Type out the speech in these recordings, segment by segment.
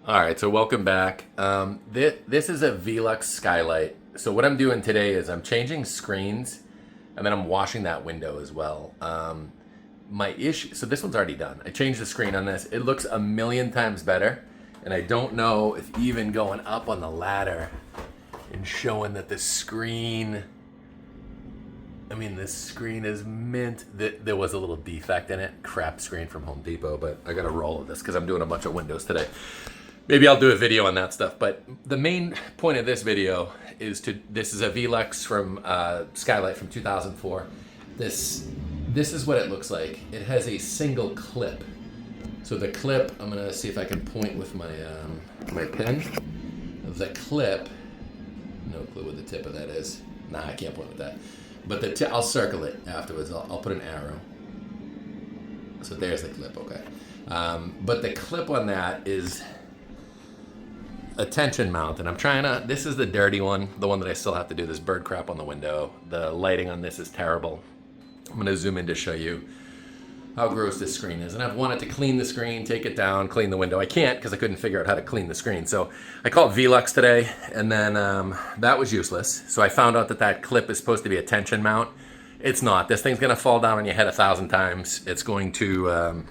All right, so welcome back. This is a Velux Skylight. So what I'm doing today is I'm changing screens, and then I'm washing that window as well. My issue, so this one's already done. I changed the screen on this. It looks a million times better, and I don't know if even going up on the ladder and showing that the screen, this screen is mint. There was a little defect in it. Crap screen from Home Depot, but I got a roll of this because I'm doing a bunch of windows today. Maybe I'll do a video on that stuff, but the main point of this video is this is a Velux from Skylight from 2004. This is what it looks like. It has a single clip. So the clip, I'm gonna see if I can point with my my pen. The clip, no clue what the tip of that is. Nah, I can't point with that. But I'll circle it afterwards. I'll put an arrow. So there's the clip, okay. But the clip on that is a tension mount, and I'm trying to, this is the dirty one, the one that I still have to do this bird crap on the window. The lighting on this is terrible. I'm going to zoom in to show you how gross this screen is. And I've wanted to clean the screen, take it down, clean the window. I can't because I couldn't figure out how to clean the screen. So I called Velux today, and then that was useless. So I found out that clip is supposed to be a tension mount. It's not. This thing's going to fall down on your head 1,000 times. It's going to,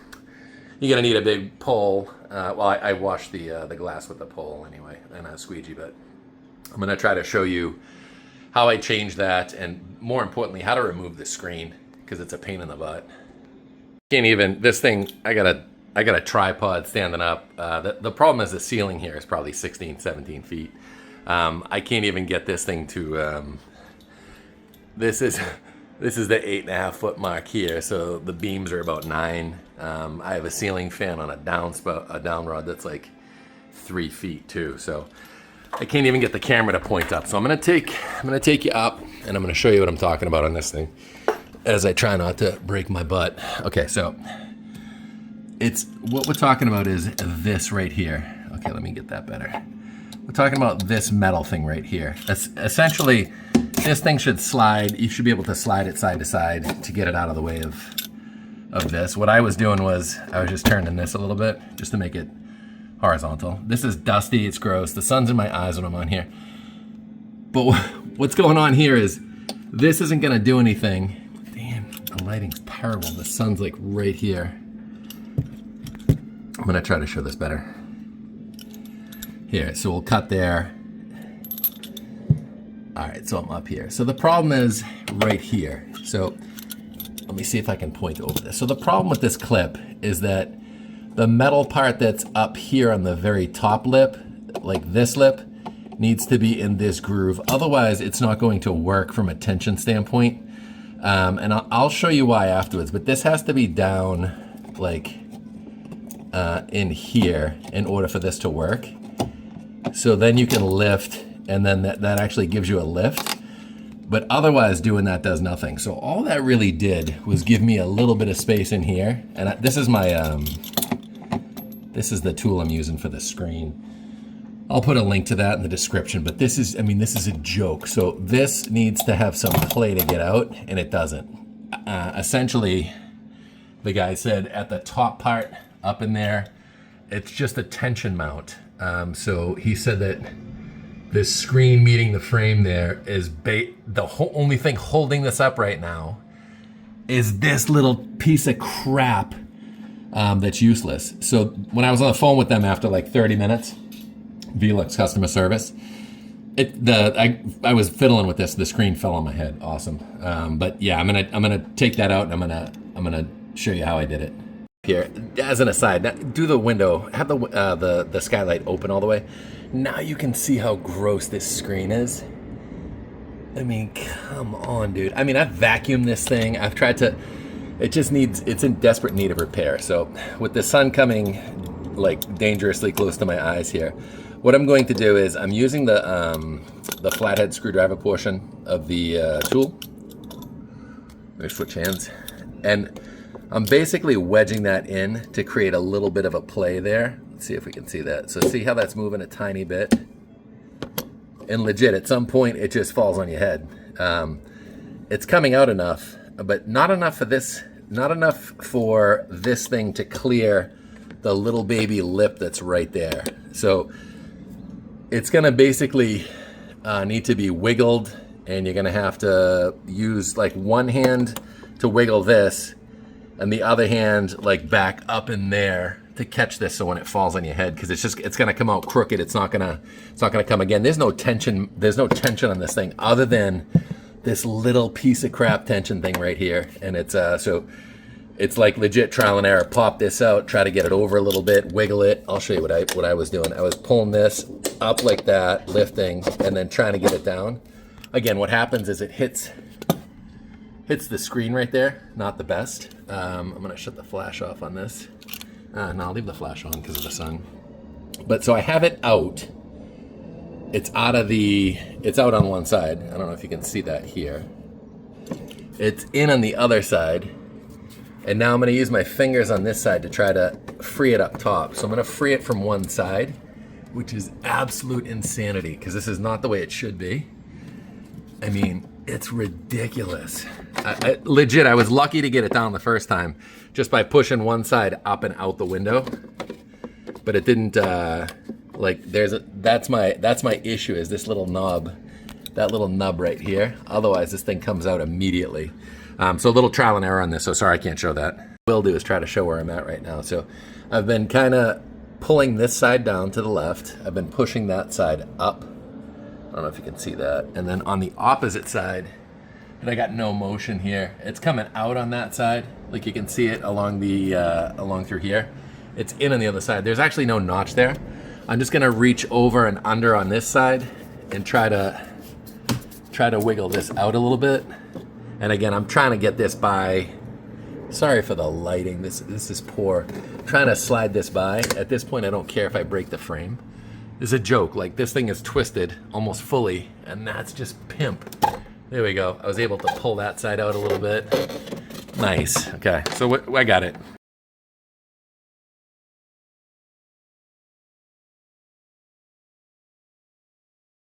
you're gonna need a big pole. Well, I washed the glass with the pole anyway, and a squeegee, but I'm gonna try to show you how I change that, and more importantly, how to remove the screen, because it's a pain in the butt. Can't even, this thing, I got a tripod standing up. The problem is the ceiling here is probably 16, 17 feet. I can't even get this thing to, this is the 8.5 foot mark here, so the beams are about 9. I have a ceiling fan on a down rod that's like 3 feet too, so I can't even get the camera to point up. So I'm gonna take you up, and I'm gonna show you what I'm talking about on this thing, as I try not to break my butt. Okay, so it's what we're talking about is this right here. Okay, let me get that better. We're talking about this metal thing right here. That's essentially, this thing should slide. You should be able to slide it side to side to get it out of the way of this. What I was doing was I was just turning this a little bit just to make it horizontal. This is dusty, it's gross. The sun's in my eyes when I'm on here. But what's going on here is this isn't gonna do anything. Damn, the lighting's terrible. The sun's like right here. I'm gonna try to show this better. Here, so we'll cut there. All right, so I'm up here. So the problem is right here. So let me see if I can point over this. So the problem with this clip is that the metal part that's up here on the very top lip, like this lip, needs to be in this groove. Otherwise, it's not going to work from a tension standpoint. And I'll show you why afterwards, but this has to be down like in here in order for this to work. So then you can lift, and then that actually gives you a lift. But otherwise, doing that does nothing. So all that really did was give me a little bit of space in here. And this is my, this is the tool I'm using for the screen. I'll put a link to that in the description, but this is a joke. So this needs to have some play to get out, and it doesn't. Essentially, the guy said at the top part up in there, it's just a tension mount. So he said that this screen meeting the frame there is only thing holding this up right now is this little piece of crap that's useless. So when I was on the phone with them after like 30 minutes, Velux customer service, I was fiddling with this. The screen fell on my head. Awesome. But yeah, I'm gonna take that out, and I'm gonna show you how I did it. Here, as an aside, now do the window, have the skylight open all the way. Now you can see how gross this screen is. I mean, come on, dude. I mean, I've vacuumed this thing. I've tried to, it's in desperate need of repair. So with the sun coming like dangerously close to my eyes here, what I'm going to do is I'm using the flathead screwdriver portion of the tool. Let me switch hands. And I'm basically wedging that in to create a little bit of a play there. Let's see if we can see that. So see how that's moving a tiny bit? And legit, at some point, it just falls on your head. It's coming out enough, but not enough for this thing to clear the little baby lip that's right there. So it's gonna basically need to be wiggled, and you're gonna have to use like one hand to wiggle this and the other hand like back up in there to catch this, so when it falls on your head, because it's gonna come out crooked. It's not gonna come again. There's no tension on this thing other than this little piece of crap tension thing right here, and it's so it's like legit trial and error. Pop this out, try to get it over a little bit, wiggle it. I'll show you what I was doing. I was pulling this up like that, lifting, and then trying to get it down. Again, what happens is it hits the screen right there. Not the best. I'm gonna shut the flash off on this. No, I'll leave the flash on because of the sun. But so I have it out. It's out on one side. I don't know if you can see that here. It's in on the other side. And now I'm gonna use my fingers on this side to try to free it up top. So I'm gonna free it from one side, which is absolute insanity because this is not the way it should be. I mean, it's ridiculous. Legit, I was lucky to get it down the first time just by pushing one side up and out the window. But it didn't, that's my issue, is this little knob, that little nub right here. Otherwise, this thing comes out immediately. So a little trial and error on this, so sorry I can't show that. What I'll do is try to show where I'm at right now. So I've been kind of pulling this side down to the left. I've been pushing that side up. I don't know if you can see that. And then on the opposite side, and I got no motion here. It's coming out on that side. Like you can see it along through here. It's in on the other side. There's actually no notch there. I'm just gonna reach over and under on this side and try to wiggle this out a little bit. And again, I'm trying to get this by, sorry for the lighting, this is poor. I'm trying to slide this by. At this point, I don't care if I break the frame. This is a joke, like this thing is twisted almost fully, and that's just pimp. There we go. I was able to pull that side out a little bit. Nice, okay, so I got it.